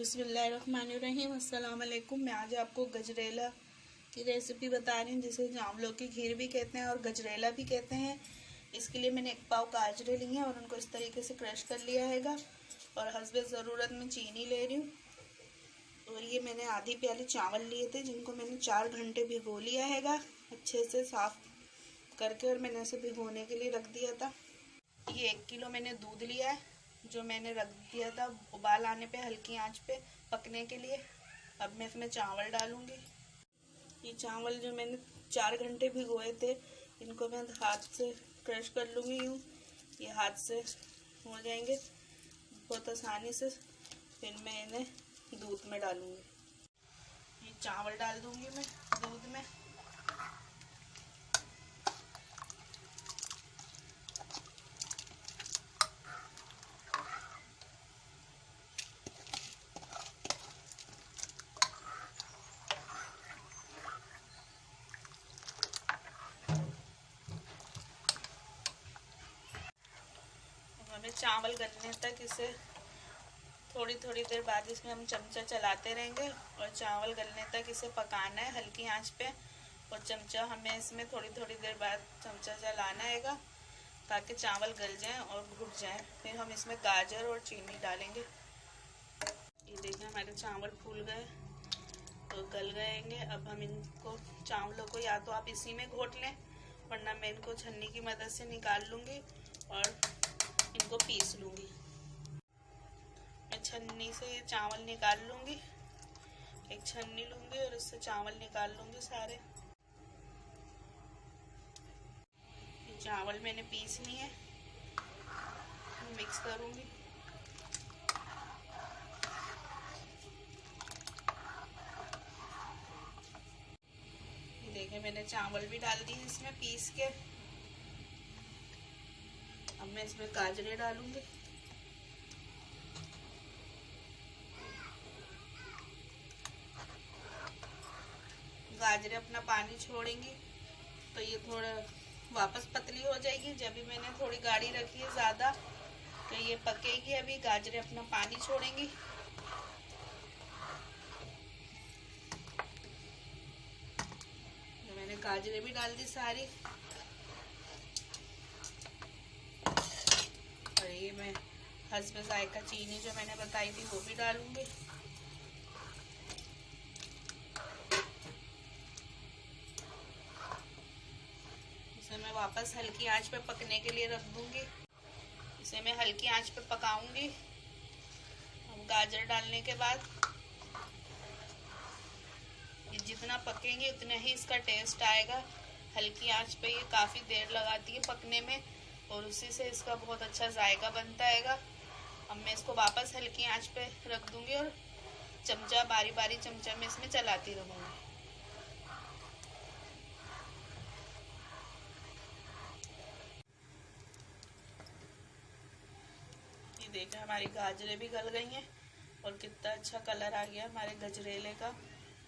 बिस्मिल्लाहिर्रहमानिर्रहीम। अस्सलाम वालेकुम। मैं आज आपको गजरेला की रेसिपी बता रही हूँ, जिसे जामलों की खीर भी कहते हैं और गजरेला भी कहते हैं। इसके लिए मैंने 1 पाव गाजरें ली हैं और उनको इस तरीके से क्रश कर लिया हैगा और हस्बे ज़रूरत में चीनी ले रही हूँ। और ये मैंने आधी प्याली चावल लिए थे, जिनको मैंने 4 घंटे भिगो लिया हैगा अच्छे से साफ करके, और मैंने इसे भिगोने के लिए रख दिया था। ये 1 किलो मैंने दूध लिया है, जो मैंने रख दिया था उबाल आने पे हल्की आंच पे पकने के लिए। अब मैं इसमें चावल डालूंगी। ये चावल जो मैंने 4 घंटे भिगोए थे, इनको मैं हाथ से क्रश कर लूँगी। यूँ ये हाथ से हो जाएंगे बहुत आसानी से। फिर मैं इन्हें दूध में डालूँगी। ये चावल डाल दूँगी मैं दूध में। हमें चावल गलने तक इसे थोड़ी देर बाद इसमें हम चमचा चलाते रहेंगे और चावल गलने तक इसे पकाना है हल्की आंच पे। और चमचा हमें इसमें थोड़ी देर बाद चमचा चलाना हैगा, ताकि चावल गल जाएं और घुट जाएं। फिर हम इसमें गाजर और चीनी डालेंगे। ये देखिए हमारे चावल फूल गए तो गल गएंगे। अब हम इनको चावलों को या तो आप इसी में घोट लें, वरना मैं इनको छन्नी की मदद से निकाल लूँगी और इनको पीस लूँगी। मैं छन्नी से ये चावल निकाल लूँगी, एक छन्नी लूँगी और इससे चावल निकाल लूँगी सारे। ये चावल मैंने पीस लिए हैं, मिक्स करूँगी। ये देखिए मैंने चावल भी डाल दिए इसमें पीस के। अब मैं इसमें गाजरें डालूंगी। गाजरें अपना पानी छोड़ेंगी तो ये थोड़ा वापस पतली हो जाएगी। जब भी मैंने थोड़ी गाढ़ी रखी है ज़्यादा, तो ये पकेगी। अभी गाजरें अपना पानी छोड़ेंगी। तो मैंने गाजरें भी डाल दी सारी। और ये मैं हस्बे जायका चीनी जो मैंने बताई थी वो भी डालूंगी। इसे मैं वापस हल्की आंच पे पकने के लिए रख दूंगी। इसे मैं हल्की आंच पे पकाऊंगी। अब गाजर डालने के बाद ये जितना पकेंगे उतना ही इसका टेस्ट आएगा। हल्की आंच पे ये काफ़ी देर लगाती है पकने में और उसी से इसका बहुत अच्छा जायका बनता हैगा। अब मैं इसको वापस हल्की आंच पे रख दूंगी और चमचा बारी चमचा में इसमें चलाती रहूंगी। ये देखिए हमारी गाजरें भी गल गई हैं और कितना अच्छा कलर आ गया हमारे गजरेले का।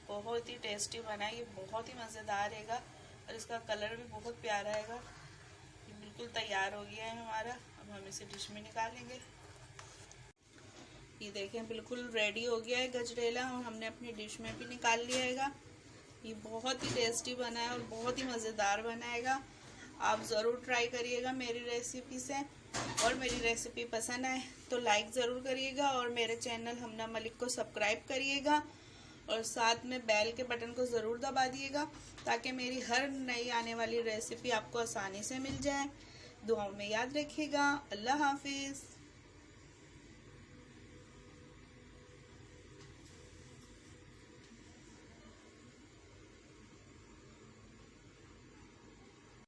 बहुत ही टेस्टी बना है, ये बहुत ही मज़ेदार रहेगा और इसका कलर भी बहुत प्यारा हैगा। ये बिल्कुल तैयार हो गया है हमारा। अब हम इसे डिश में निकालेंगे। ये देखें बिल्कुल रेडी हो गया है गजरेला और हमने अपनी डिश में भी निकाल लिया हैगा। ये बहुत ही टेस्टी बना है और बहुत ही मज़ेदार बनाएगा। आप ज़रूर ट्राई करिएगा मेरी रेसिपी से। और मेरी रेसिपी पसंद आए तो लाइक ज़रूर करिएगा और मेरे चैनल हमना मलिक को सब्सक्राइब करिएगा और साथ में बेल के बटन को ज़रूर दबा दिएगा, ताकि मेरी हर नई आने वाली रेसिपी आपको आसानी से मिल जाए। दुआओं में याद रखिएगा। अल्लाह हाफिज़।